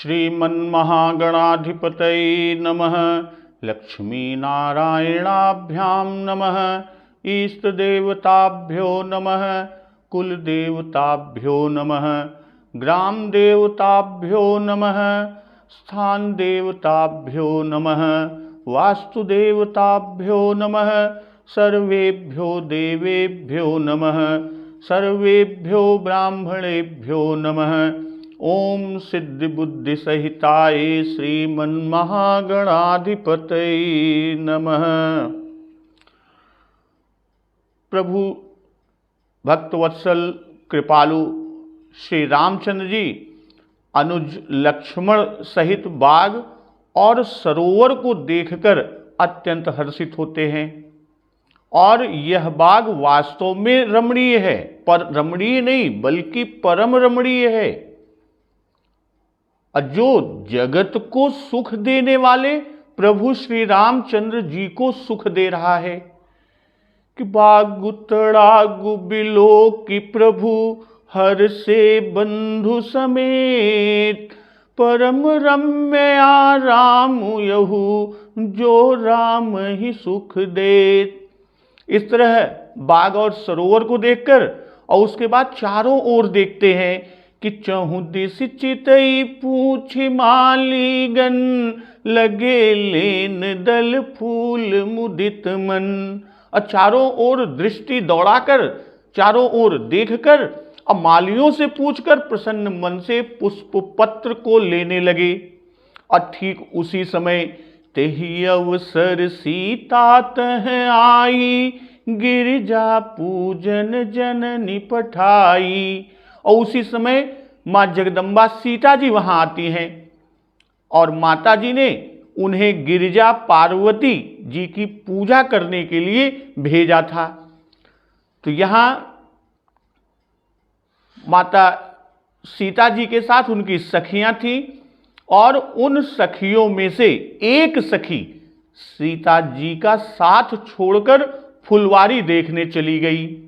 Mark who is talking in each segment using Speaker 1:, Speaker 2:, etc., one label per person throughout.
Speaker 1: श्रीमन्महागणाधिपतये नमः। लक्ष्मीनारायणाभ्यां नमः। इष्टदेवताभ्यो नमः। कुलदेवताभ्यो नमः। ग्रामदेवताभ्यो नमः। स्थानदेवताभ्यो नमः। वास्तुदेवताभ्यो नमः। सर्वेभ्यो देवेभ्यो नमः। सर्वेभ्यो ब्राह्मणेभ्यो नमः। ओम सिद्धिबुद्धिसहिताय श्रीमन्महागणाधिपतये नमः। प्रभु भक्तवत्सल कृपालु श्री रामचंद्र जी अनुज लक्ष्मण सहित बाग और सरोवर को देखकर अत्यंत हर्षित होते हैं। और यह बाग वास्तव में रमणीय है, पर रमणीय नहीं बल्कि परम रमणीय है। जो जगत को सुख देने वाले प्रभु श्री रामचंद्र जी को सुख दे रहा है कि बागु तड़ागु बिलो की प्रभु हर से बंधु समेत परम रम्य आराम यहु जो राम ही सुख देत। इस तरह बाग और सरोवर को देखकर और उसके बाद चारों ओर देखते हैं कि चहु दिस चितई पूछ मालीगन लगे लेन दल फूल मुदित मन। और चारों ओर दृष्टि दौड़ाकर चारों ओर देखकर और मालियों से पूछकर प्रसन्न मन से पुष्प पत्र को लेने लगे। और ठीक उसी समय तेहि अवसर सीता तह आई गिरिजा पूजन जननी पठाई। और उसी समय मां जगदम्बा सीता जी वहां आती हैं और माता जी ने उन्हें गिरिजा पार्वती जी की पूजा करने के लिए भेजा था। तो यहां माता सीता जी के साथ उनकी सखियां थीं और उन सखियों में से एक सखी सीता जी का साथ छोड़कर फुलवारी देखने चली गई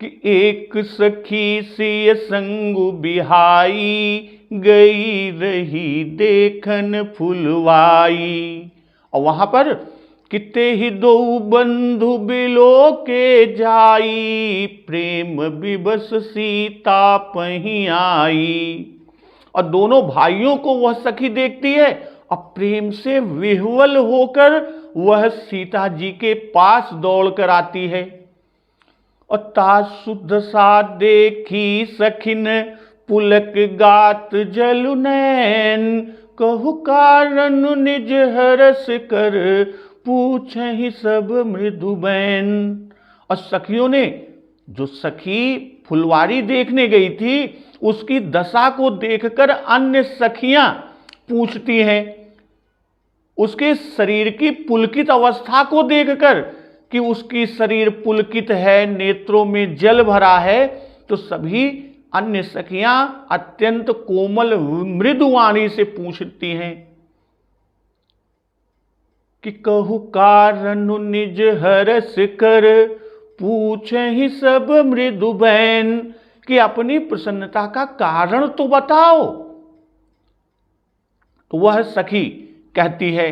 Speaker 1: कि एक सखी सिय संगु बिहाई गई रही देखन फुलवाई। और वहां पर किते ही दो बंधु बिलो के जाई प्रेम विवश सीता पही आई। और दोनों भाइयों को वह सखी देखती है और प्रेम से विह्वल होकर वह सीता जी के पास दौड़कर आती है। और ता शुद्ध सा देखी सखिन पुलक गात जलु नैन कहु कारण निज हरस कर पूछहि सब मृदु बैन। और सखियों ने जो सखी फुलवारी देखने गई थी उसकी दशा को देखकर अन्य सखियां पूछती हैं, उसके शरीर की पुलकित अवस्था को देखकर कि उसकी शरीर पुलकित है, नेत्रों में जल भरा है, तो सभी अन्य सखियां अत्यंत कोमल मृदुवाणी से पूछती हैं कि कहु कारण निज हरस कर पूछहि सब मृदु बैन, कि अपनी प्रसन्नता का कारण तो बताओ। तो वह सखी कहती है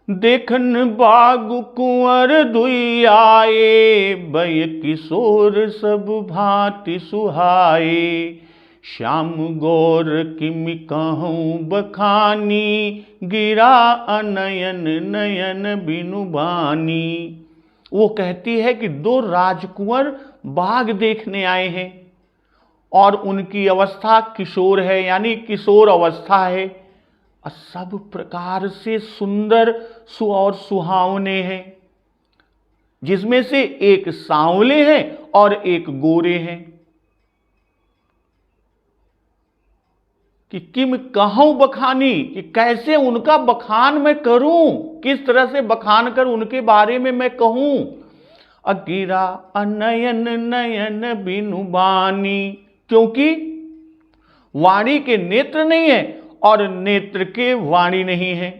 Speaker 1: देखन बागु कुंवर दुई आए बय किशोर सब भांति सुहाए श्याम गौर किमि कहूँ बखानी गिरा अनयन नयन बिनु बानी। वो कहती है कि दो राजकुंवर बाग देखने आए हैं और उनकी अवस्था किशोर है, यानी किशोर अवस्था है, सब प्रकार से सुंदर और सुहावने हैं, जिसमें से एक सांवले हैं और एक गोरे हैं। कि किम कहूं बखानी, कि कैसे उनका बखान मैं करूं, किस तरह से बखान कर उनके बारे में मैं कहूं। अगिरा अनयन नयन बिनु बानी, क्योंकि वाणी के नेत्र नहीं है और नेत्र के वाणी नहीं है।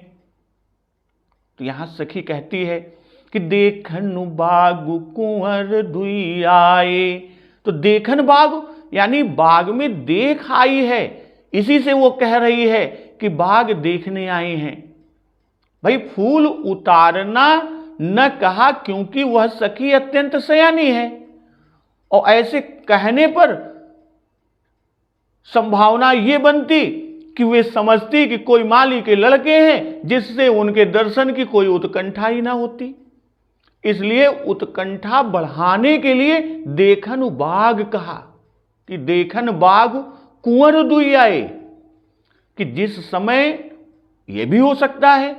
Speaker 1: तो यहां सखी कहती है कि देखन बागु कुंवर दुई आए। तो देखन बाग यानी बाग में देख आई है, इसी से वो कह रही है कि बाग देखने आए हैं। भाई फूल उतारना न कहा क्योंकि वह सखी अत्यंत सयानी है, और ऐसे कहने पर संभावना ये बनती कि वे समझती कि कोई माली के लड़के हैं, जिससे उनके दर्शन की कोई उत्कंठा ही ना होती। इसलिए उत्कंठा बढ़ाने के लिए देखन बाग कहा कि देखन बाग कुंवर दुई आए, कि जिस समय यह भी हो सकता है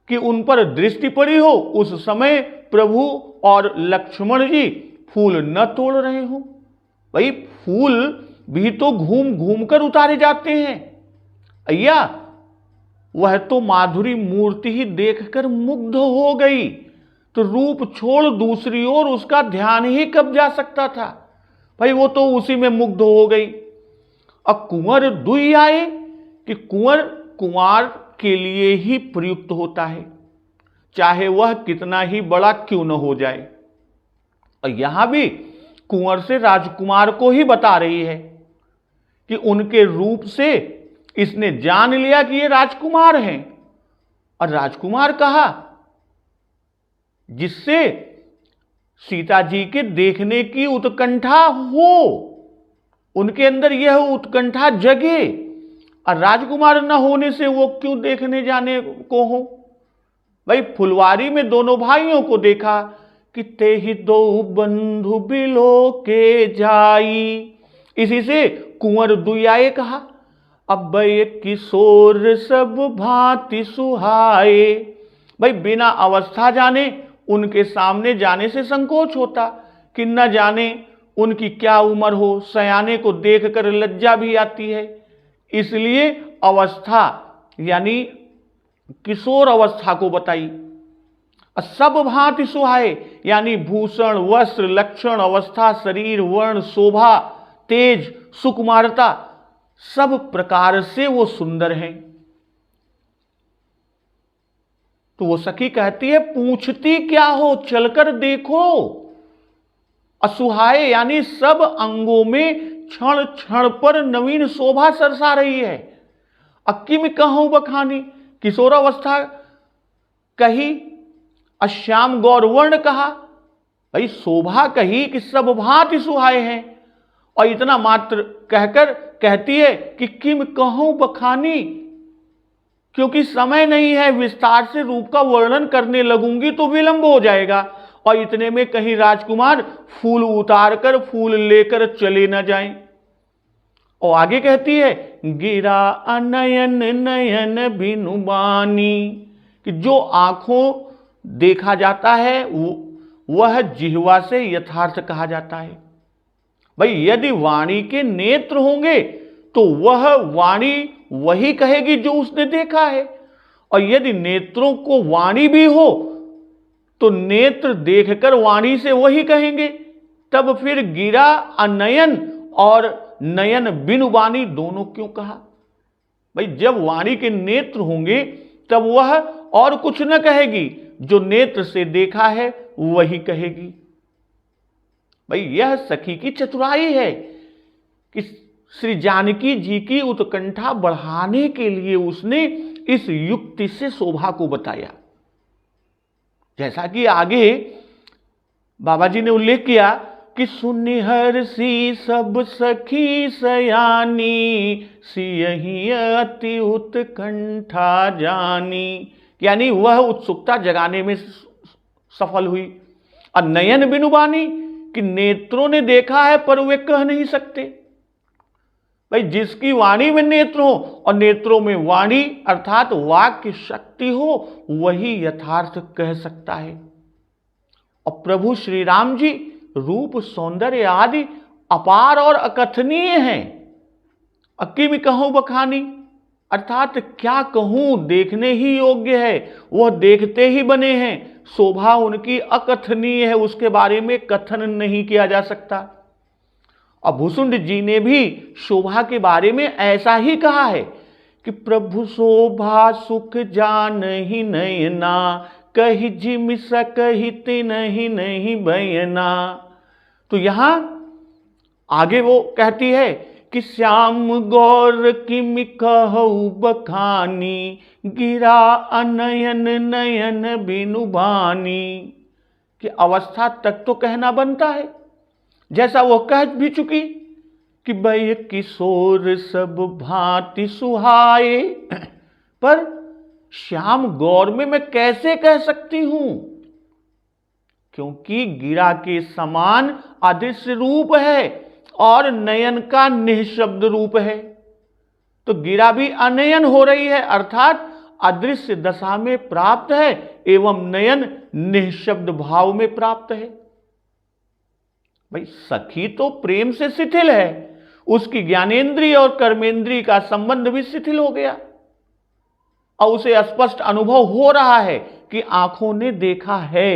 Speaker 1: कि उन पर दृष्टि पड़ी हो, उस समय प्रभु और लक्ष्मण जी फूल न तोड़ रहे हो। भाई फूल भी तो घूम घूम कर उतारे जाते हैं। अय्या वह तो माधुरी मूर्ति ही देखकर मुग्ध हो गई, तो रूप छोड़ दूसरी ओर उसका ध्यान ही कब जा सकता था। भाई वो तो उसी में मुग्ध हो गई। अब कुंवर दुई आए कि कुंवर कुंवार के लिए ही प्रयुक्त होता है, चाहे वह कितना ही बड़ा क्यों न हो जाए। और यहां भी कुंवर से राजकुमार को ही बता रही है कि उनके रूप से इसने जान लिया कि ये राजकुमार हैं। और राजकुमार कहा जिससे सीता जी के देखने की उत्कंठा हो, उनके अंदर यह उत्कंठा जगे। और राजकुमार न होने से वो क्यों देखने जाने को हो। भाई फुलवारी में दोनों भाइयों को देखा कि ते ही दो बंधु बिलो के जाई, इसी से कुंवर दुयाए कहा अब किशोर सब भांति सुहाए। भाई बिना अवस्था जाने उनके सामने जाने से संकोच होता कि न जाने उनकी क्या उम्र हो, सयाने को देखकर लज्जा भी आती है। इसलिए अवस्था यानी किशोर अवस्था को बताई। सब भांति सुहाए यानी भूषण, वस्त्र, लक्षण, अवस्था, शरीर, वर्ण, शोभा, तेज, सुकुमारता, सब प्रकार से वो सुंदर हैं। तो वो सखी कहती है पूछती क्या हो, चलकर देखो। असुहाए यानी सब अंगों में क्षण क्षण पर नवीन शोभा सरसा रही है। अक्की में कहूं बखानी, किशोरावस्था कही, अश्याम गौरवर्ण कहा। भाई शोभा कही कि सब भांति सुहाए हैं, और इतना मात्र कहकर कहती है कि किम कहूं बखानी, क्योंकि समय नहीं है, विस्तार से रूप का वर्णन करने लगूंगी तो विलंब हो जाएगा। और इतने में कहीं राजकुमार फूल उतारकर फूल लेकर चले न जाएं। और आगे कहती है गिरा अनयन नयन बिनुबानी, कि जो आंखों देखा जाता है वह जिह्वा से यथार्थ कहा जाता है। भाई यदि वाणी के नेत्र होंगे तो वह वाणी वही कहेगी जो उसने देखा है, और यदि नेत्रों को वाणी भी हो तो नेत्र देखकर वाणी से वही कहेंगे। तब फिर गिरा अनयन और नयन बिनु वाणी दोनों क्यों कहा। भाई जब वाणी के नेत्र होंगे तब वह और कुछ न कहेगी, जो नेत्र से देखा है वही कहेगी। भाई यह सखी की चतुराई है कि श्री जानकी जी की उत्कंठा बढ़ाने के लिए उसने इस युक्ति से शोभा को बताया। जैसा कि आगे बाबा जी ने उल्लेख किया कि सुनिहर सी सब सखी सयानी, सियहि अति उत्कंठा जानी, यानी वह उत्सुकता जगाने में सफल हुई। और नयन बिनुबानी कि नेत्रों ने देखा है पर वे कह नहीं सकते। भाई जिसकी वाणी में नेत्र हो और नेत्रों में वाणी अर्थात वाक्य शक्ति हो, वही यथार्थ कह सकता है। और प्रभु श्री राम जी रूप सौंदर्य आदि अपार और अकथनीय हैं। अक्की में कहूं बखानी अर्थात क्या कहूं, देखने ही योग्य है, वह देखते ही बने हैं। शोभा उनकी अकथनीय है, उसके बारे में कथन नहीं किया जा सकता। और भुसुंड जी ने भी शोभा के बारे में ऐसा ही कहा है कि प्रभु शोभा सुख जान ही नयना, कही जिम सकहित नहीं नहीं बयना। तो यहां आगे वो कहती है कि श्याम गौर किमि कहु बखानी, गिरा अनयन नयन बिनु बानी। कि अवस्था तक तो कहना बनता है, जैसा वो कह भी चुकी कि भय किशोर सब भांति सुहाए, पर श्याम गौर में मैं कैसे कह सकती हूं, क्योंकि गिरा के समान अदृश्य रूप है और नयन का निःशब्द रूप है। तो गिरा भी अनयन हो रही है, अर्थात अदृश्य दशा में प्राप्त है, एवं नयन निःशब्द भाव में प्राप्त है। भाई सखी तो प्रेम से शिथिल है, उसकी ज्ञानेंद्रिय और कर्मेंद्रिय का संबंध भी शिथिल हो गया और उसे स्पष्ट अनुभव हो रहा है कि आंखों ने देखा है,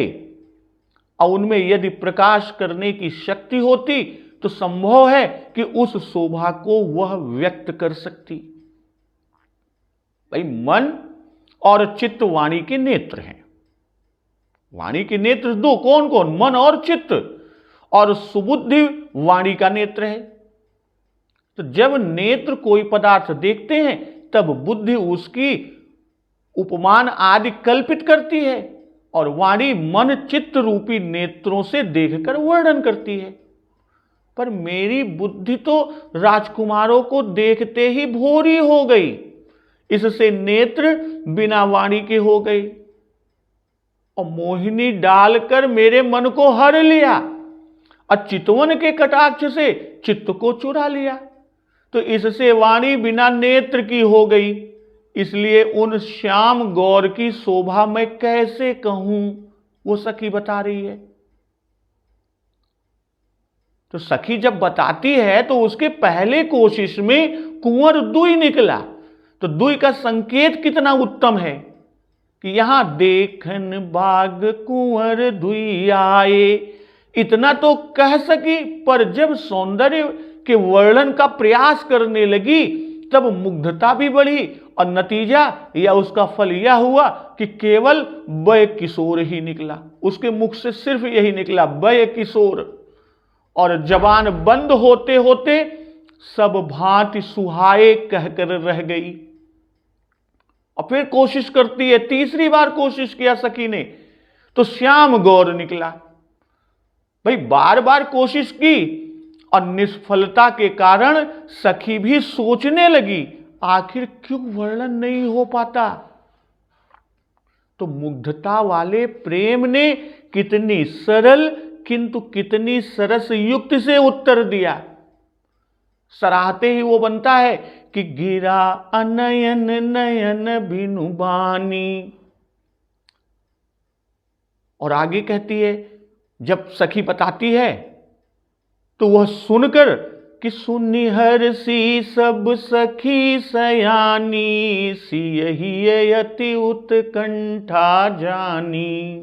Speaker 1: और उनमें यदि प्रकाश करने की शक्ति होती तो संभव है कि उस शोभा को वह व्यक्त कर सकती। भाई मन और चित्त वाणी के नेत्र हैं। वाणी के नेत्र दो, कौन कौन? मन और चित्त। और सुबुद्धि वाणी का नेत्र है। तो जब नेत्र कोई पदार्थ देखते हैं तब बुद्धि उसकी उपमान आदि कल्पित करती है और वाणी मन चित्त रूपी नेत्रों से देखकर वर्णन करती है। पर मेरी बुद्धि तो राजकुमारों को देखते ही भोरी हो गई, इससे नेत्र बिना वाणी के हो गई और मोहिनी डालकर मेरे मन को हर लिया और चितवन के कटाक्ष से चित्त को चुरा लिया। तो इससे वाणी बिना नेत्र की हो गई, इसलिए उन श्याम गौर की शोभा मैं कैसे कहूं, वो सखी बता रही है। तो सखी जब बताती है तो उसके पहले कोशिश में कुंवर दुई निकला। तो दुई का संकेत कितना उत्तम है कि यहां देखन बाग कुंवर दुई आए, इतना तो कह सकी, पर जब सौंदर्य के वर्णन का प्रयास करने लगी तब मुग्धता भी बढ़ी और नतीजा या उसका फल यह हुआ कि केवल वय किशोर ही निकला। उसके मुख से सिर्फ यही निकला, वय किशोर, और जबान बंद होते होते सब भांति सुहाए कहकर रह गई। और फिर कोशिश करती है, तीसरी बार कोशिश किया सखी ने तो श्याम गौर निकला। भाई बार बार कोशिश की और निष्फलता के कारण सखी भी सोचने लगी आखिर क्यों वर्णन नहीं हो पाता। तो मुग्धता वाले प्रेम ने कितनी सरल किंतु कितनी सरस युक्ति से उत्तर दिया। सराहते ही वो बनता है कि गिरा अनयन नयन बिनु बानी। और आगे कहती है, जब सखी बताती है तो वह सुनकर कि सुनि हर्षि सब सखी सयानी, सियहि अति उत्कंठा जानी।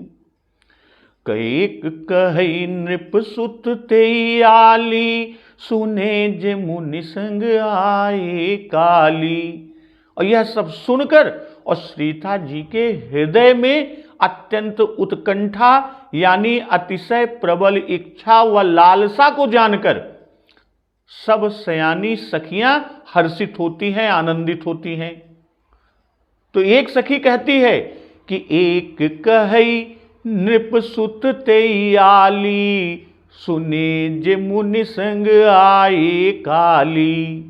Speaker 1: कैक कहई नृप सुत तेई आली, सुने जे मुनि संग आए काली। और यह सब सुनकर और सीता जी के हृदय में अत्यंत उत्कंठा यानी अतिशय प्रबल इच्छा व लालसा को जानकर सब सयानी सखियां हर्षित होती हैं, आनंदित होती हैं। तो एक सखी कहती है कि एक कहई नृप सुत तेई आली, सुने जे मुनि संग आए काली।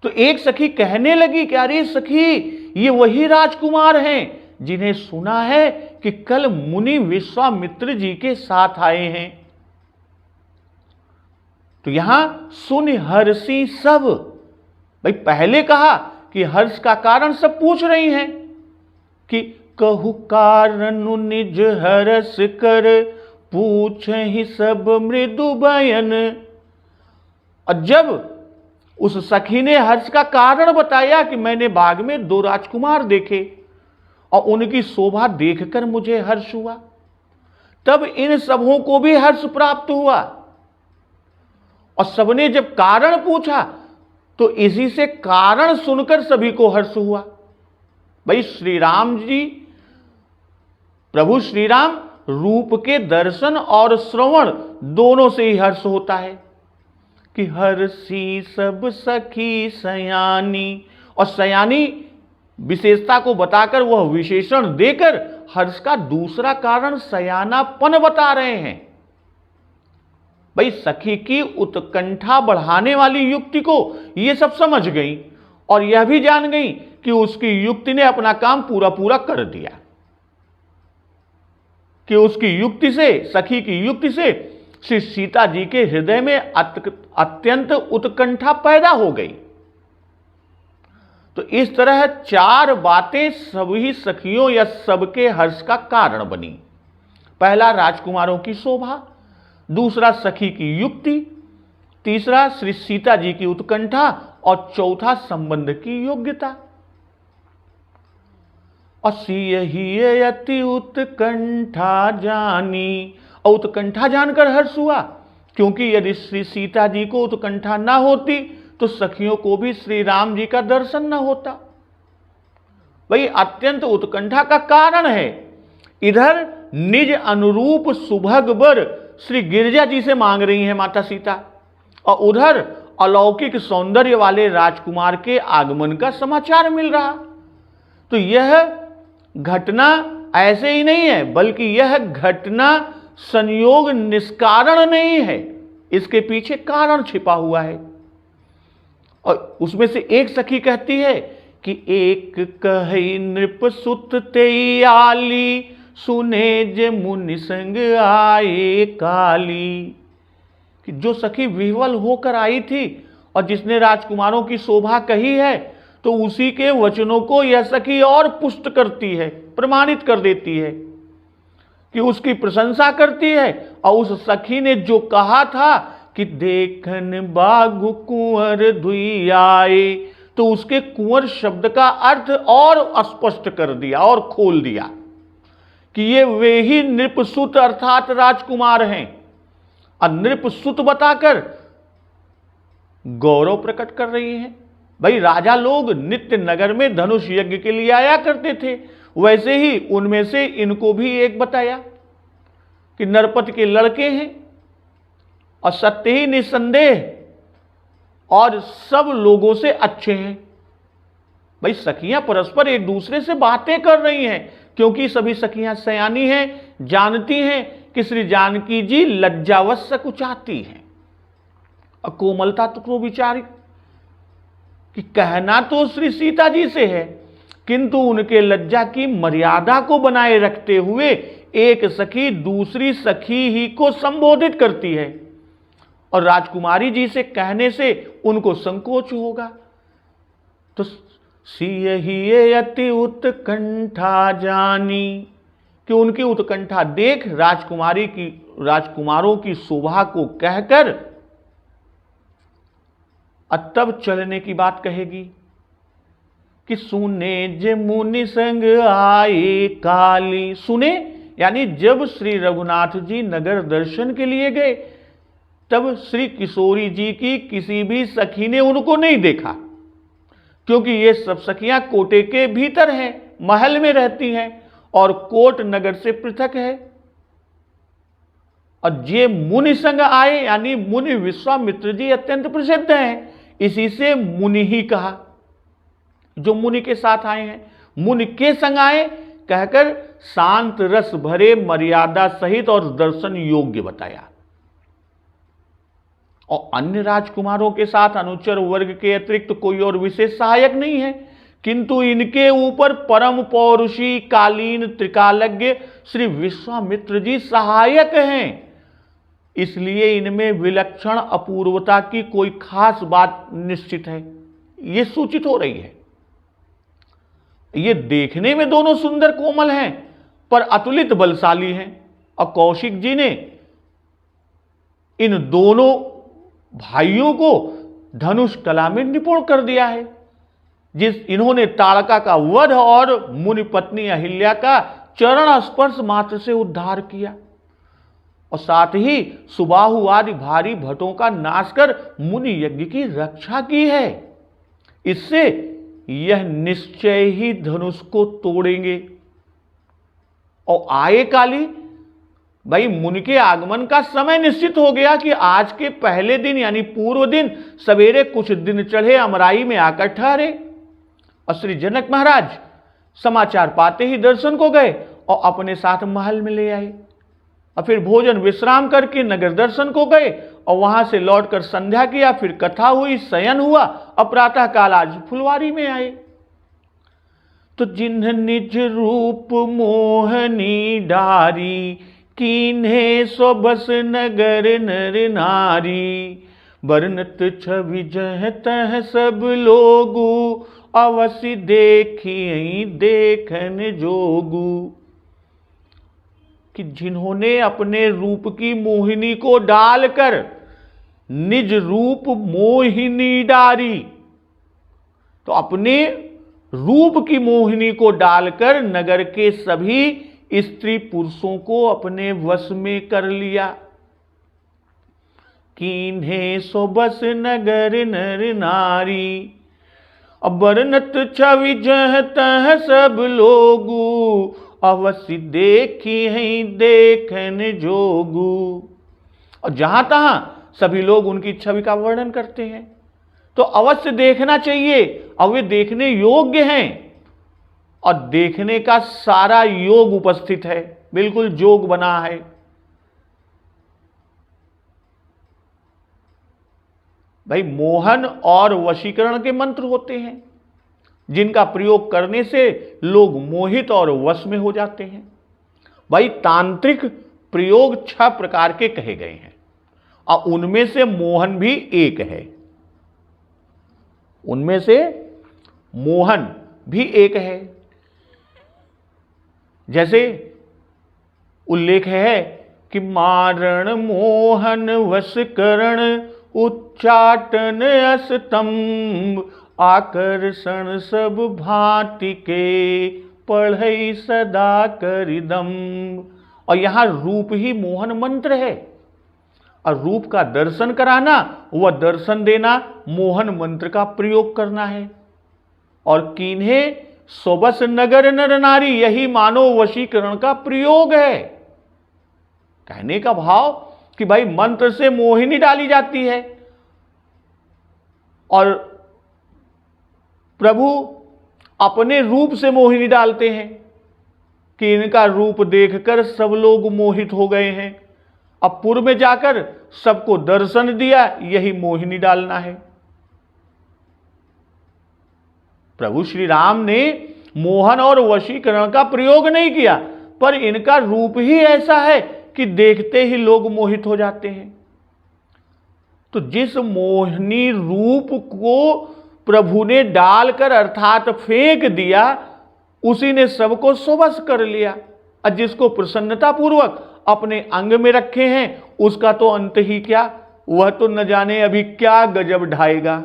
Speaker 1: तो एक सखी कहने लगी कि अरे सखी, ये वही राजकुमार हैं जिन्हें सुना है कि कल मुनि विश्वामित्र जी के साथ आए हैं। तो यहां सुन हर्षि सब, भाई पहले कहा कि हर्ष का कारण सब पूछ रही हैं कि कहु कारण निज हरस कर, पूछ ही सब मृदु बयन। और जब उस सखी ने हर्ष का कारण बताया कि मैंने बाग में 2 राजकुमार देखे और उनकी शोभा देखकर मुझे हर्ष हुआ, तब इन सबों को भी हर्ष प्राप्त हुआ। और सबने जब कारण पूछा तो इसी से कारण सुनकर सभी को हर्ष हुआ। भाई श्री राम जी, प्रभु श्री राम रूप के दर्शन और श्रवण दोनों से ही हर्ष होता है कि हर्षी सब सखी सयानी, और सयानी विशेषता को बताकर वह विशेषण देकर हर्ष का दूसरा कारण सयानापन बता रहे हैं। भाई सखी की उत्कंठा बढ़ाने वाली युक्ति को ये सब समझ गई और यह भी जान गई कि उसकी युक्ति ने अपना काम पूरा पूरा कर दिया, कि उसकी युक्ति से, सखी की युक्ति से श्री सीता जी के हृदय में अत्यंत उत्कंठा पैदा हो गई। तो इस तरह चार बातें सभी सखियों या सबके हर्ष का कारण बनी। पहला राजकुमारों की शोभा, दूसरा सखी की युक्ति, तीसरा श्री सीता जी की उत्कंठा और चौथा संबंध की योग्यता। असियहि अति उत्कंठा जानी, और उत्कंठा जानकर हर्ष हुआ, क्योंकि यदि श्री सीता जी को उत्कंठा ना होती तो सखियों को भी श्री राम जी का दर्शन न होता। वही अत्यंत उत्कंठा का कारण है। इधर निज अनुरूप सुभग वर श्री गिरिजा जी से मांग रही हैं माता सीता, और उधर अलौकिक सौंदर्य वाले राजकुमार के आगमन का समाचार मिल रहा। तो यह घटना ऐसे ही नहीं है, बल्कि यह घटना संयोग निष्कारण नहीं है, इसके पीछे कारण छिपा हुआ है। और उसमें से एक सखी कहती है कि एक कहि नृप सुत तेई आली, सुने जे मुनि संग आए काली। कि जो सखी विह्वल होकर आई थी और जिसने राजकुमारों की शोभा कही है, तो उसी के वचनों को यह सखी और पुष्ट करती है, प्रमाणित कर देती है, कि उसकी प्रशंसा करती है। और उस सखी ने जो कहा था कि देखन बागु कुंवर धुई आए, तो उसके कुंवर शब्द का अर्थ और स्पष्ट कर दिया और खोल दिया कि ये वे ही नृपसुत अर्थात राजकुमार हैं। और नृपसुत बताकर गौरव प्रकट कर रही हैं। भाई राजा लोग नित्य नगर में धनुष यज्ञ के लिए आया करते थे, वैसे ही उनमें से इनको भी एक बताया कि नरपति के लड़के हैं और सत्य ही निसंदेह और सब लोगों से अच्छे हैं। भाई सखियां परस्पर एक दूसरे से बातें कर रही हैं, क्योंकि सभी सखियां सयानी हैं, जानती हैं कि श्री जानकी जी लज्जावश कुचाती हैं। और कोमलता तो विचारी कि कहना तो श्री सीता जी से है, किंतु उनके लज्जा की मर्यादा को बनाए रखते हुए एक सखी दूसरी सखी ही को संबोधित करती है, और राजकुमारी जी से कहने से उनको संकोच होगा। तो सियहि अति उत्कंठा जानी, कि उनकी उत्कंठा देख राजकुमारों की शोभा को कहकर तब चलने की बात कहेगी कि सुने जे मुनि संग आए काली। सुने यानी जब श्री रघुनाथ जी नगर दर्शन के लिए गए, तब श्री किशोरी जी की किसी भी सखी ने उनको नहीं देखा, क्योंकि ये सब सखियां कोटे के भीतर हैं, महल में रहती हैं और कोट नगर से पृथक है। और ये मुनि संग आए यानी मुनि विश्वामित्र जी अत्यंत प्रसिद्ध हैं, इसी से मुनि ही कहा, जो मुनि के साथ आए हैं। मुनि के संग आए कहकर शांत रस भरे मर्यादा सहित और दर्शन योग्य बताया। और अन्य राजकुमारों के साथ अनुचर वर्ग के अतिरिक्त कोई और विशेष सहायक नहीं है, किंतु इनके ऊपर परम पौरुषी कालीन त्रिकालज्ञ श्री विश्वामित्र जी सहायक हैं। इसलिए इनमें विलक्षण अपूर्वता की कोई खास बात निश्चित है, यह सूचित हो रही है। ये देखने में दोनों सुंदर कोमल हैं, पर अतुलित बलशाली हैं। और कौशिक जी ने इन दोनों भाइयों को धनुष कला में निपुण कर दिया है। इन्होंने ताड़का का वध और मुनि पत्नी अहिल्या का चरण स्पर्श मात्र से उद्धार किया, और साथ ही सुबाहु आदि भारी भटों का नाश कर मुनि यज्ञ की रक्षा की है। इससे यह निश्चय ही धनुष को तोड़ेंगे। और आए काली भाई मुनि के आगमन का समय निश्चित हो गया कि आज के पहले दिन यानी पूर्व दिन सवेरे कुछ दिन चढ़े अमराई में आकर ठहरे। और श्री जनक महाराज समाचार पाते ही दर्शन को गए और अपने साथ महल में ले आए। और फिर भोजन विश्राम करके नगर दर्शन को गए और वहां से लौटकर संध्या किया, फिर कथा हुई, शयन हुआ और प्रातः काल आज फुलवारी में आए। तो जिन्ह निज रूप मोहनी डारी, कीन्हे सो बस नगर नर नारी। बरनत छवि जह तह सब लोगु, अवसि देखिए देखन जोगु। कि जिन्होंने अपने रूप की मोहिनी को डालकर निज रूप मोहिनी डारी, तो अपने रूप की मोहिनी को डालकर नगर के सभी स्त्री पुरुषों को अपने वश में कर लिया। कीन्हे सो बस नगर नर नारी, बरनत छवि जह तह सब लोगु, अवश्य देखी है देखन जोगु। और जहां तहां सभी लोग उनकी छवि का वर्णन करते हैं, तो अवश्य देखना चाहिए और वे देखने योग्य हैं। और देखने का सारा योग उपस्थित है, बिल्कुल जोग बना है। भाई मोहन और वशीकरण के मंत्र होते हैं जिनका प्रयोग करने से लोग मोहित और वश में हो जाते हैं। भाई तांत्रिक प्रयोग 6 प्रकार के कहे गए हैं और उनमें से मोहन भी एक है। उनमें से मोहन भी एक है। जैसे उल्लेख है कि मारण मोहन वशकरण, उच्चाटन अस्तंभ, आकर्षण सब भांति के, पढ़ई सदा करिदम। और यहां रूप ही मोहन मंत्र है और रूप का दर्शन कराना व दर्शन देना मोहन मंत्र का प्रयोग करना है। और कीन्हे सोबस नगर नर नारी, यही मानव वशीकरण का प्रयोग है। कहने का भाव कि भाई मंत्र से मोहिनी डाली जाती है और प्रभु अपने रूप से मोहिनी डालते हैं कि इनका रूप देखकर सब लोग मोहित हो गए हैं। अब पूर्व में जाकर सबको दर्शन दिया, यही मोहिनी डालना है। प्रभु श्री राम ने मोहन और वशीकरण का प्रयोग नहीं किया, पर इनका रूप ही ऐसा है कि देखते ही लोग मोहित हो जाते हैं। तो जिस मोहिनी रूप को प्रभु ने डालकर अर्थात फेंक दिया, उसी ने सबको सोबस कर लिया। और जिसको प्रसन्नता पूर्वक अपने अंग में रखे हैं, उसका तो अंत ही क्या, वह तो न जाने अभी क्या गजब ढाएगा।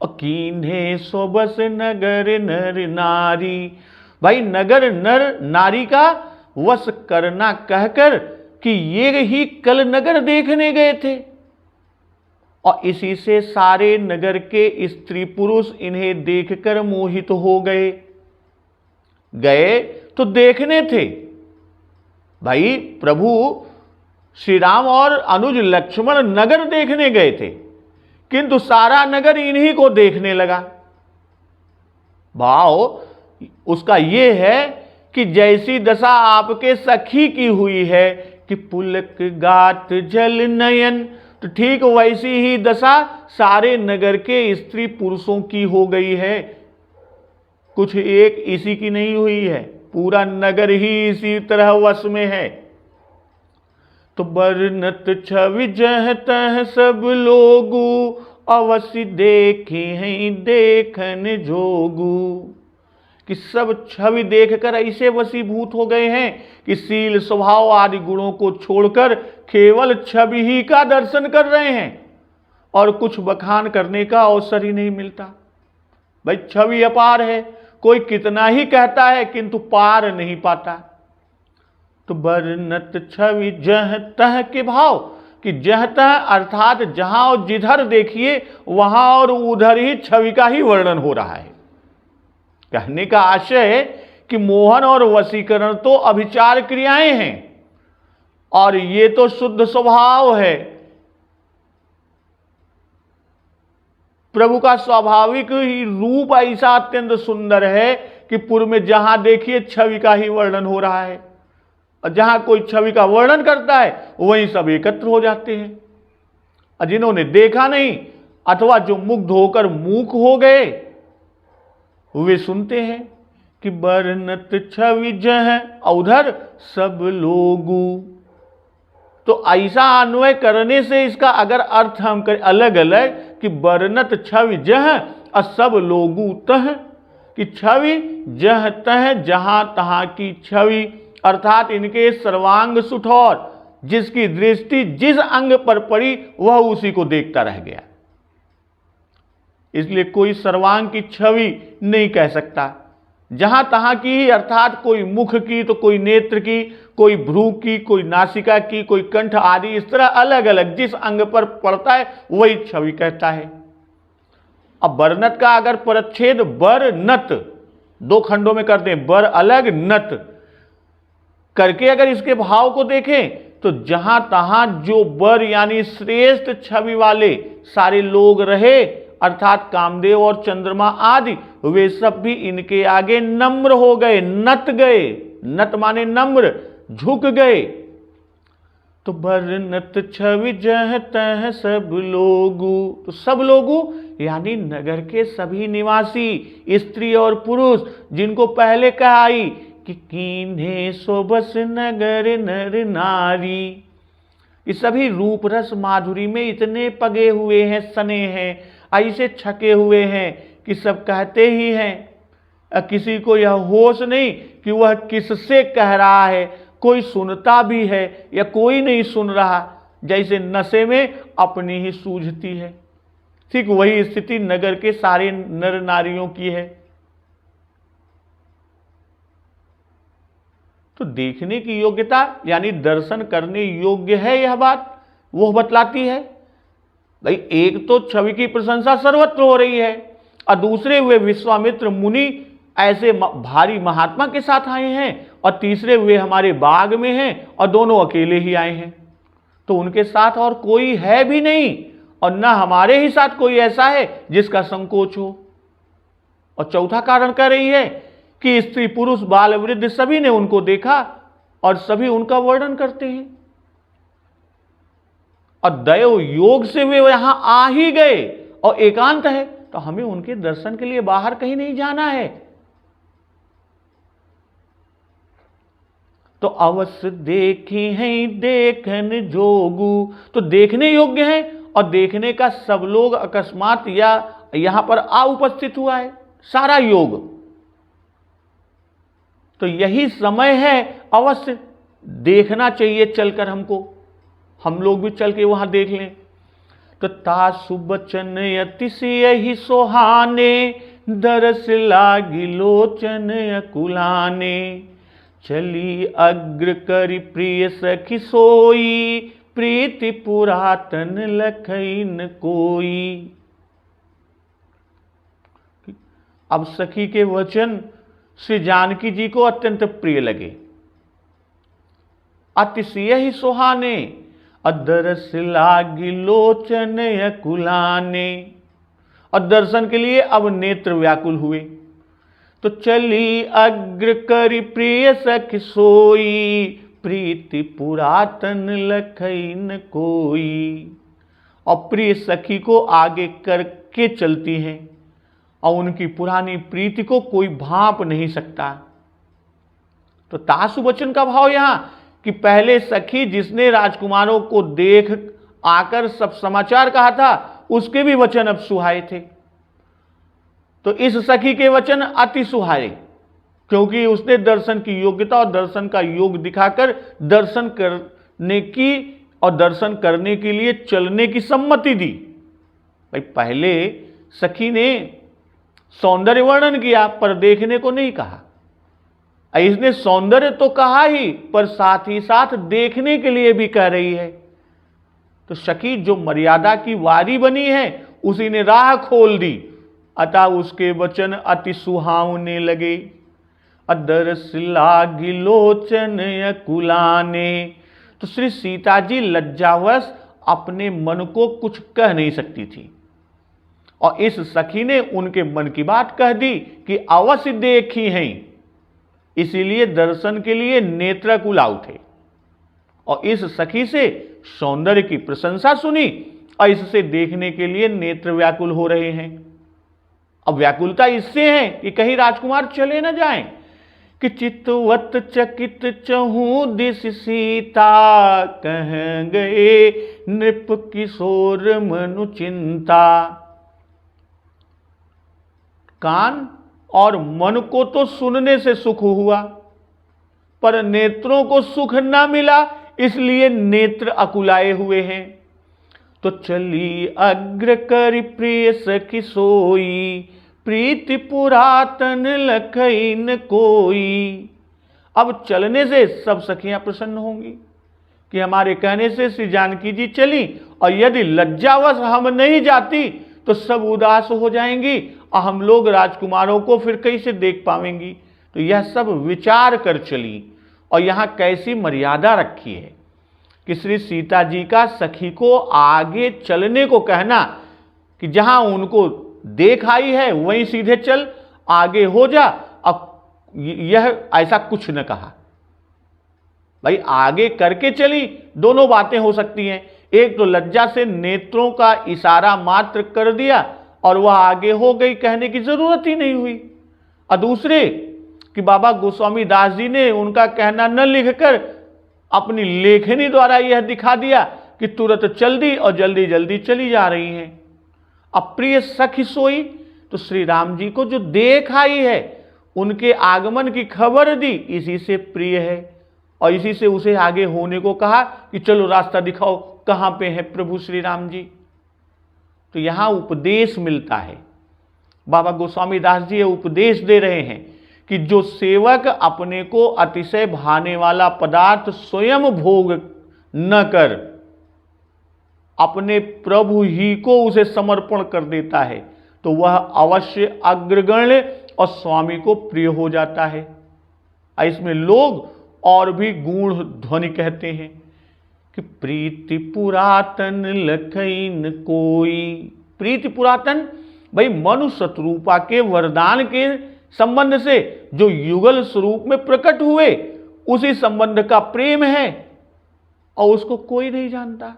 Speaker 1: और कीन्हे सोबस नगर नर नारी, भाई नगर नर नारी का वश करना कहकर कि ये ही कल नगर देखने गए थे और इसी से सारे नगर के स्त्री पुरुष इन्हें देखकर मोहित हो गए। गए तो देखने थे। भाई प्रभु श्री राम और अनुज लक्ष्मण नगर देखने गए थे, किंतु सारा नगर इन्हीं को देखने लगा। भाव उसका यह है कि जैसी दशा आपके सखी की हुई है कि पुलक गात जल नयन, तो ठीक वैसी ही दशा सारे नगर के स्त्री पुरुषों की हो गई है। कुछ एक इसी की नहीं हुई है, पूरा नगर ही इसी तरह वश में है। तो बरनत छवि जह तह सब लोगु, अवश्य देखे हैं देखन जोगु। कि सब छवि देखकर ऐसे वशीभूत हो गए हैं कि शील स्वभाव आदि गुणों को छोड़कर केवल छवि ही का दर्शन कर रहे हैं और कुछ बखान करने का अवसर ही नहीं मिलता। भाई छवि अपार है, कोई कितना ही कहता है किंतु पार नहीं पाता। तो बरनत छवि जह तह के भाव कि जह तह अर्थात जहां और जिधर देखिए वहां और उधर ही छवि का ही वर्णन हो रहा है। कहने का आशय है कि मोहन और वशीकरण तो अभिचार क्रियाएं हैं और ये तो शुद्ध स्वभाव है। प्रभु का स्वाभाविक ही रूप ऐसा अत्यंत सुंदर है कि पूर्व में जहां देखिए छवि का ही वर्णन हो रहा है, और जहां कोई छवि का वर्णन करता है वहीं सब एकत्र हो जाते हैं। और जिन्होंने देखा नहीं अथवा जो मुग्ध होकर मूक हो गए वे सुनते हैं कि बरनत छवि जह उधर सब लोगू। तो ऐसा अन्वय करने से इसका अगर अर्थ हम करें अलग अलग कि बरनत छवि जह और सब लोगू तह, कि छवि जह तह जहां तहां की छवि, अर्थात इनके सर्वांग सुठौर, जिसकी दृष्टि जिस अंग पर पड़ी वह उसी को देखता रह गया। इसलिए कोई सर्वांग की छवि नहीं कह सकता। जहां तहां की ही, अर्थात कोई मुख की तो कोई नेत्र की, कोई भ्रू की, कोई नासिका की, कोई कंठ आदि, इस तरह अलग अलग जिस अंग पर पड़ता है वही छवि कहता है। अब बरनत का अगर परच्छेद बर नत दो खंडों में करते हैं, बर अलग नत करके अगर इसके भाव को देखें तो जहां तहां जो बर यानी श्रेष्ठ छवि वाले सारे लोग रहे, अर्थात कामदेव और चंद्रमा आदि, वे सब भी इनके आगे नम्र हो गए, नत गए। नत माने नम्र, झुक गए। तो बरनत छवि जह तह सब लोगू, तो सब लोगू यानी नगर के सभी निवासी, स्त्री और पुरुष, जिनको पहले कहा आई कि कीन्हे सो बस नगर नर नारी, ये सभी रूप रस माधुरी में इतने पगे हुए हैं, सने हैं, ऐसे छके हुए हैं कि सब कहते ही हैं। किसी को यह होश नहीं कि वह किससे कह रहा है, कोई सुनता भी है या कोई नहीं सुन रहा। जैसे नशे में अपनी ही सूझती है, ठीक वही स्थिति नगर के सारे नर नारियों की है। तो देखने की योग्यता यानी दर्शन करने योग्य है, यह बात वो बतलाती है। भाई एक तो छवि की प्रशंसा सर्वत्र हो रही है, और दूसरे वे विश्वामित्र मुनि ऐसे भारी महात्मा के साथ आए हैं, और तीसरे वे हमारे बाग में हैं और दोनों अकेले ही आए हैं। तो उनके साथ और कोई है भी नहीं, और न हमारे ही साथ कोई ऐसा है जिसका संकोच हो। और चौथा कारण कह रही है कि स्त्री पुरुष बाल वृद्ध सभी ने उनको देखा और सभी उनका वर्णन करते हैं, और दैव योग से वे यहां आ ही गए और एकांत है, तो हमें उनके दर्शन के लिए बाहर कहीं नहीं जाना है। तो अवश्य देखी हैं देखन जोगू, तो देखने योग्य है, और देखने का सब लोग अकस्मात या यहां पर आ उपस्थित हुआ है सारा योग। तो यही समय है, अवश्य देखना चाहिए चलकर हमको, हम लोग भी चल के वहां देख लें। तो तासु बचन अतिशय ही सोहाने, दरस लागी लोचन अकुलाने, चली अग्र करी प्रिय सखी सोई, प्रीति पुरातन लखई न कोई। अब सखी के वचन श्री जानकी जी को अत्यंत प्रिय लगे। अतिशय ही सुहाने, अदरस लागी लोचन अकुलाने, और दर्शन के लिए अब नेत्र व्याकुल हुए। तो चली अग्र करी प्रिय सखी सोई, प्रीति पुरातन लखई न कोई। और प्रिय सखी को आगे करके चलती हैं, और उनकी पुरानी प्रीति को कोई भांप नहीं सकता। तो तासु वचन का भाव यहां कि पहले सखी जिसने राजकुमारों को देख आकर सब समाचार कहा था, उसके भी वचन अब सुहाए थे। तो इस सखी के वचन अति सुहाए, क्योंकि उसने दर्शन की योग्यता और दर्शन का योग दिखाकर दर्शन करने की और दर्शन करने के लिए चलने की सम्मति दी। भाई पहले सखी ने सौंदर्य वर्णन किया पर देखने को नहीं कहा, इसने सौंदर्य तो कहा ही पर साथ ही साथ देखने के लिए भी कह रही है। तो सखी जो मर्यादा की वारी बनी है उसी ने राह खोल दी, अतः उसके वचन अति सुहावने लगे। अदरस लागी लोचन अकुलाने, तो श्री सीता जी लज्जावश अपने मन को कुछ कह नहीं सकती थी, और इस सखी ने उनके मन की बात कह दी कि अवश्य देखी हैं, इसीलिए दर्शन के लिए नेत्रकुला उठे और इस सखी से सौंदर्य की प्रशंसा सुनी और इससे देखने के लिए नेत्र व्याकुल हो रहे हैं। अब व्याकुलता इससे है कि कहीं राजकुमार चले न जाएं, कि चितवत चकित चहु दिस सीता, कह गए नृप किशोर मनु चिंता। कान और मन को तो सुनने से सुख हुआ, पर नेत्रों को सुख ना मिला, इसलिए नेत्र अकुलाए हुए हैं। तो चली अग्र कर प्रिय सखी सोई, प्रीति पुरातन लखई न कोई। अब चलने से सब सखियां प्रसन्न होंगी कि हमारे कहने से श्री जानकी जी चली, और यदि लज्जावश हम नहीं जाती तो सब उदास हो जाएंगी और हम लोग राजकुमारों को फिर कैसे देख पाएंगी। तो यह सब विचार कर चली, और यहां कैसी मर्यादा रखी है कि श्री सीता जी का सखी को आगे चलने को कहना कि जहां उनको देख आई है वहीं सीधे चल, आगे हो जा। अब यह ऐसा कुछ न कहा, भाई आगे करके चली, दोनों बातें हो सकती हैं। एक तो लज्जा से नेत्रों का इशारा मात्र कर दिया और वह आगे हो गई, कहने की जरूरत ही नहीं हुई। और दूसरे कि बाबा गोस्वामी दास जी ने उनका कहना न लिखकर अपनी लेखनी द्वारा यह दिखा दिया कि तुरंत चल दी और जल्दी जल्दी चली जा रही हैं। अब प्रिय सखी सोई, तो श्री राम जी को जो देख आई है, उनके आगमन की खबर दी, इसी से प्रिय है और इसी से उसे आगे होने को कहा कि चलो रास्ता दिखाओ, कहां पे है प्रभु श्री राम जी। तो यहां उपदेश मिलता है, बाबा गोस्वामी दास जी ये उपदेश दे रहे हैं कि जो सेवक अपने को अतिशय भाने वाला पदार्थ स्वयं भोग न कर अपने प्रभु ही को उसे समर्पण कर देता है, तो वह अवश्य अग्रगण्य और स्वामी को प्रिय हो जाता है। इसमें लोग और भी गूढ़ ध्वनि कहते हैं कि प्रीति पुरातन लखइन कोई। प्रीति पुरातन, भाई मनुष्य शत्रुपा के वरदान के संबंध से जो युगल स्वरूप में प्रकट हुए, उसी संबंध का प्रेम है और उसको कोई नहीं जानता।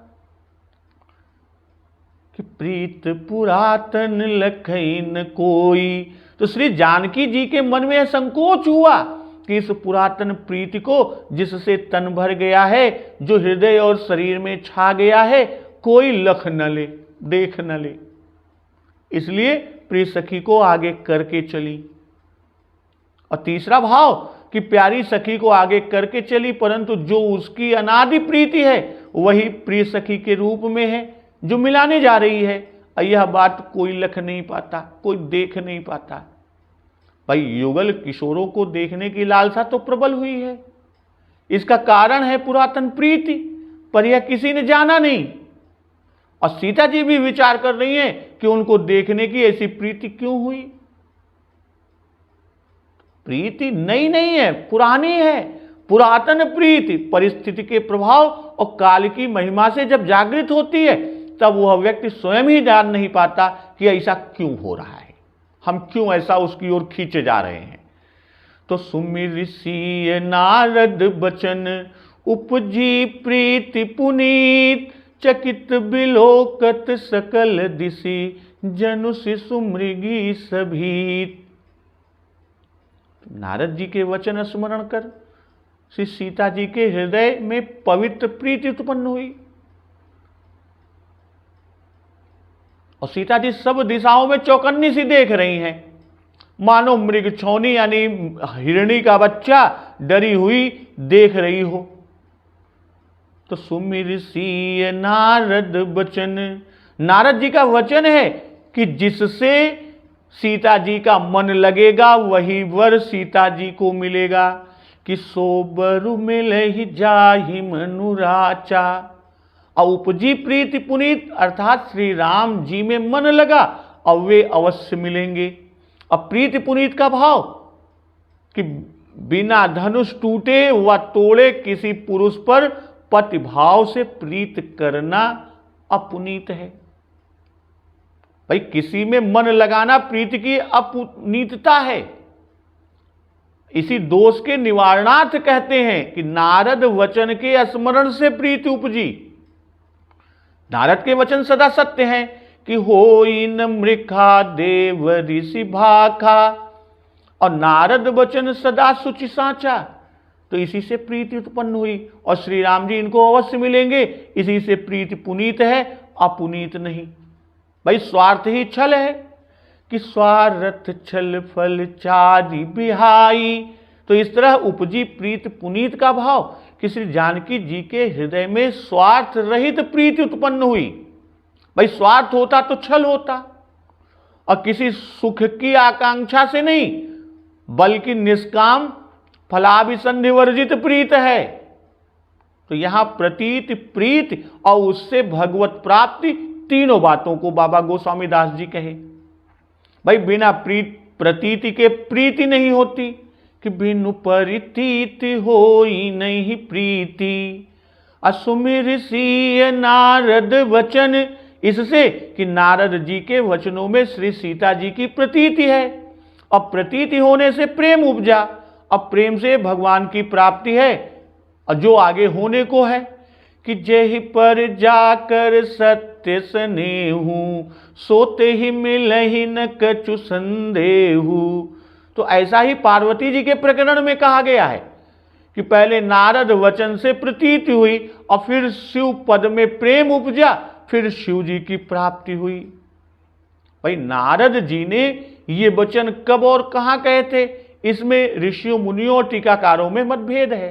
Speaker 1: कि प्रीत पुरातन लखइन कोई, तो श्री जानकी जी के मन में संकोच हुआ कि इस पुरातन प्रीति को जिससे तन भर गया है, जो हृदय और शरीर में छा गया है, कोई लख न ले, देख न ले। इसलिए प्रिय सखी को आगे करके चली। और तीसरा भाव कि प्यारी सखी को आगे करके चली, परंतु जो उसकी अनादि प्रीति है वही प्रिय सखी के रूप में है जो मिलाने जा रही है। यह बात कोई लख नहीं पाता, कोई देख नहीं पाता। भाई युगल किशोरों को देखने की लालसा तो प्रबल हुई है, इसका कारण है पुरातन प्रीति, पर यह किसी ने जाना नहीं। और सीता जी भी विचार कर रही हैं कि उनको देखने की ऐसी प्रीति क्यों हुई। प्रीति नई नहीं है, पुरानी है, पुरातन प्रीति परिस्थिति के प्रभाव और काल की महिमा से जब जागृत होती है, तब वह व्यक्ति स्वयं ही जान नहीं पाता कि ऐसा क्यों हो रहा है, हम क्यों ऐसा उसकी ओर खींचे जा रहे हैं। तो सुमिर सिय नारद बचन, उपजी प्रीति पुनीत, चकित बिलोकत सकल दिशि, जनु शिशु मृगी सभीत। नारद जी के वचन स्मरण कर श्री सीता जी के हृदय में पवित्र प्रीति उत्पन्न हुई, और सीता जी सब दिशाओं में चौकन्नी सी देख रही हैं, मानो मृग छौनी यानी हिरणी का बच्चा डरी हुई देख रही हो। तो सुमिर सिय नारद बचन, नारद जी का वचन है कि जिससे सीता जी का मन लगेगा वही वर सीता जी को मिलेगा। कि सो बरु मिलहि जाहि मनुराचा, और उपजी प्रीति पुनीत अर्थात श्री राम जी में मन लगा और वे अवश्य मिलेंगे। अब प्रीति पुनीत का भाव कि बिना धनुष टूटे व तोड़े किसी पुरुष पर पति भाव से प्रीत करना अपुनीत है। भाई किसी में मन लगाना प्रीति की अपुनीतता है। इसी दोष के निवारणार्थ कहते हैं कि नारद वचन के स्मरण से प्रीति उपजी। नारद के वचन सदा सत्य हैं कि होई न मृखा देव ऋषि भाखा, और नारद वचन सदा सुचि साचा। तो इसी से प्रीति उत्पन्न हुई और श्री राम जी इनको अवश्य मिलेंगे। इसी से प्रीति पुनीत है, अपुनीत नहीं। भाई स्वार्थ ही छल है कि स्वार्थ छल फल चारि बिहाई। तो इस तरह उपजी प्रीत पुनीत का भाव कि श्री जानकी जी के हृदय में स्वार्थ रहित प्रीति उत्पन्न हुई। भाई स्वार्थ होता तो छल होता, और किसी सुख की आकांक्षा से नहीं बल्कि निष्काम फलाभिसंधि वर्जित प्रीत है। तो यहां प्रतीति प्रीति और उससे भगवत प्राप्ति, तीनों बातों को बाबा गोस्वामी दास जी कहे। भाई बिना प्रतीति के प्रीति नहीं होती, कि बिनु परितीति होई नहीं प्रीति। असुमिर सिय नारद वचन, इससे कि नारद जी के वचनों में श्री सीता जी की प्रतीति है, और प्रतीति होने से प्रेम उपजा, और प्रेम से भगवान की प्राप्ति है, और जो आगे होने को है कि जेहि पर जाकर सत्य स्नेहु, सोते ही मिलहि न कछु संदेहु। तो ऐसा ही पार्वती जी के प्रकरण में कहा गया है कि पहले नारद वचन से प्रतीति हुई और फिर शिव पद में प्रेम उपजा, फिर शिव जी की प्राप्ति हुई। भाई नारद जी ने ये वचन कब और कहां कहे थे, इसमें ऋषियों मुनियों और टीकाकारों में मतभेद है।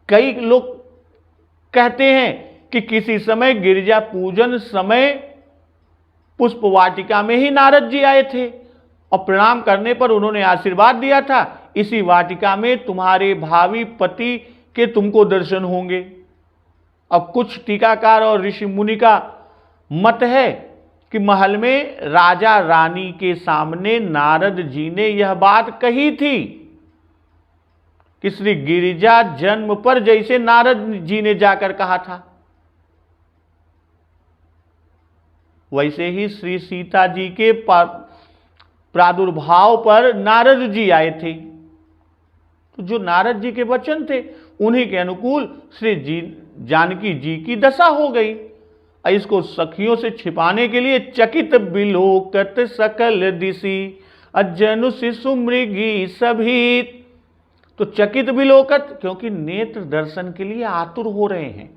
Speaker 1: कई लोग कहते हैं कि किसी समय गिरजा पूजन समय पुष्प वाटिका में ही नारद जी आए थे और प्रणाम करने पर उन्होंने आशीर्वाद दिया था, इसी वाटिका में तुम्हारे भावी पति के तुमको दर्शन होंगे। अब कुछ टीकाकार और ऋषि मुनि का मत है कि महल में राजा रानी के सामने नारद जी ने यह बात कही थी कि श्री गिरिजा जन्म पर जैसे नारद जी ने जाकर कहा था, वैसे ही श्री सीता जी के प्रादुर्भाव पर नारद जी आए थे। तो जो नारद जी के वचन थे उन्हीं के अनुकूल श्री जानकी जी की दशा हो गई। इसको सखियों से छिपाने के लिए चकित बिलोकत सकल दिशि, अजनु शिशु मृगी सभी। तो चकित बिलोकत क्योंकि नेत्र दर्शन के लिए आतुर हो रहे हैं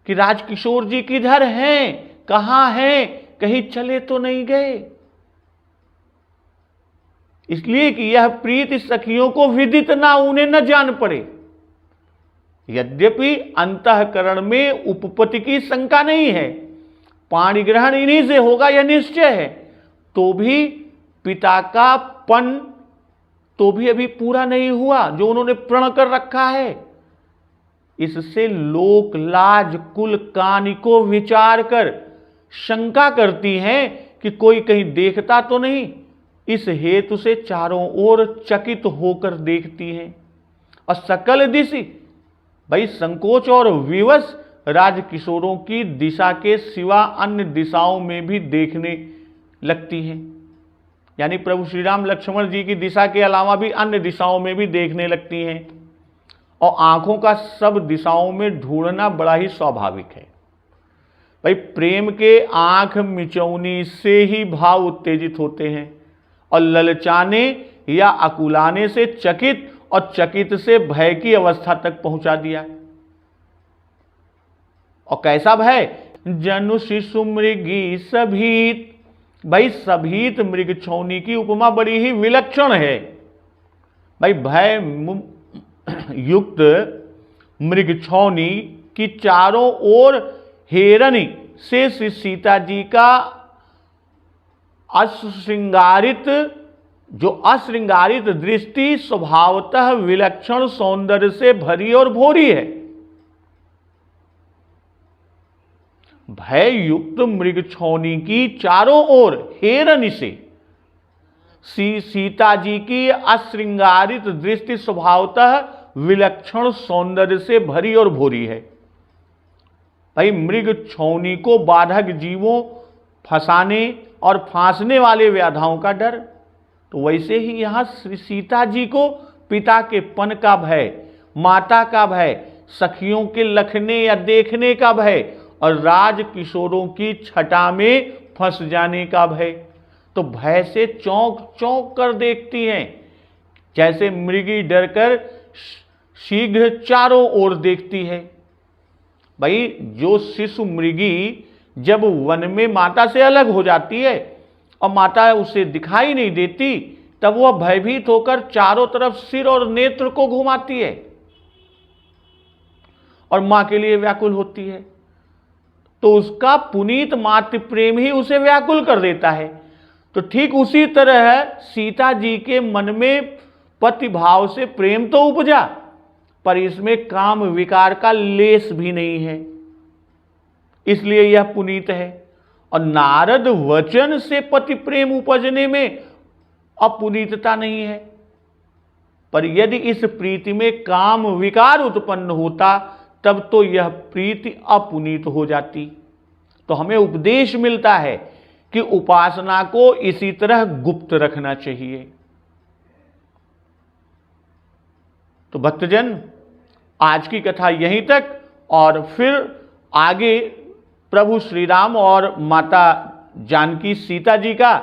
Speaker 1: कि राजकिशोर जी किधर हैं, कहां हैं, कहीं चले तो नहीं गए। इसलिए कि यह प्रीति सखियों को विदित ना, उन्हें न जान पड़े। यद्यपि अंतःकरण में उपपत्ति की शंका नहीं है, पाणी ग्रहण इन्हीं से होगा यह निश्चय है, तो भी पिता का पन तो भी अभी पूरा नहीं हुआ जो उन्होंने प्रण कर रखा है। इससे लोक लाज कुल कानी को विचार कर शंका करती हैं कि कोई कहीं देखता तो नहीं। इस हेतु से चारों ओर चकित होकर देखती हैं और सकल दिशि, भाई संकोच और विवश राजकिशोरों की दिशा के सिवा अन्य दिशाओं में भी देखने लगती हैं। यानी प्रभु श्री राम लक्ष्मण जी की दिशा के अलावा भी अन्य दिशाओं में भी देखने लगती हैं, और आंखों का सब दिशाओं में ढूंढना बड़ा ही स्वाभाविक है। भाई प्रेम के आंख मिचौनी से ही भाव उत्तेजित होते हैं, और ललचाने या अकुलाने से चकित, और चकित से भय की अवस्था तक पहुंचा दिया। और कैसा भय? जनु शिशु मृगी सभीत। भाई सभीत मृग छौनी की उपमा बड़ी ही विलक्षण है। भाई भय युक्त मृग छौनी की चारों ओर हेरनी से श्री सीता जी का अश्रृंगारित दृष्टि स्वभावतः विलक्षण सौंदर्य से भरी और भोरी है। भय युक्त मृग छौनी की चारों ओर हेरनी से सीता जी की अश्रृंगारित दृष्टि स्वभावतः विलक्षण सौंदर्य से भरी और भोरी है। भाई मृग छौनी को बाधक जीवों, फंसाने और फांसने वाले व्याधाओं का डर, तो वैसे ही यहां श्री सीता जी को पिता के पन का भय, माता का भय, सखियों के लखने या देखने का भय और राज किशोरों की छटा में फंस जाने का भय। तो भय से चौंक चौंक कर देखती हैं, जैसे मृगी डरकर शीघ्र चारों ओर देखती है। भाई जो शिशु मृगी जब वन में माता से अलग हो जाती है और माता उसे दिखाई नहीं देती, तब वह भयभीत होकर चारों तरफ सिर और नेत्र को घुमाती है और मां के लिए व्याकुल होती है। तो उसका पुनीत मातृ प्रेम ही उसे व्याकुल कर देता है। तो ठीक उसी तरह सीता जी के मन में पति भाव से प्रेम तो उपजा, पर इसमें काम विकार का लेस भी नहीं है, इसलिए यह पुनीत है। और नारद वचन से पति प्रेम उपजने में अपुनीतता नहीं है। पर यदि इस प्रीति में काम विकार उत्पन्न होता, तब तो यह प्रीति अपुनीत हो जाती। तो हमें उपदेश मिलता है कि उपासना को इसी तरह गुप्त रखना चाहिए। तो भक्तजन, आज की कथा यहीं तक, और फिर आगे प्रभु श्री राम और माता जानकी सीता जी का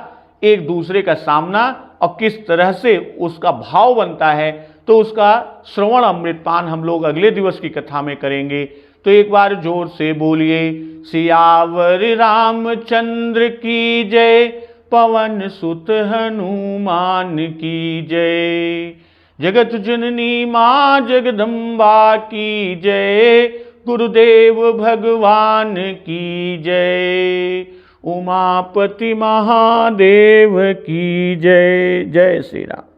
Speaker 1: एक दूसरे का सामना और किस तरह से उसका भाव बनता है, तो उसका श्रवण अमृतपान हम लोग अगले दिवस की कथा में करेंगे। तो एक बार जोर से बोलिए, सियावर रामचंद्र की जय, पवन सुत हनुमान की जय। जगत जननी मां जगदम्बा की जय, गुरुदेव भगवान की जय। उमापति महादेव की जय। जय श्री राम।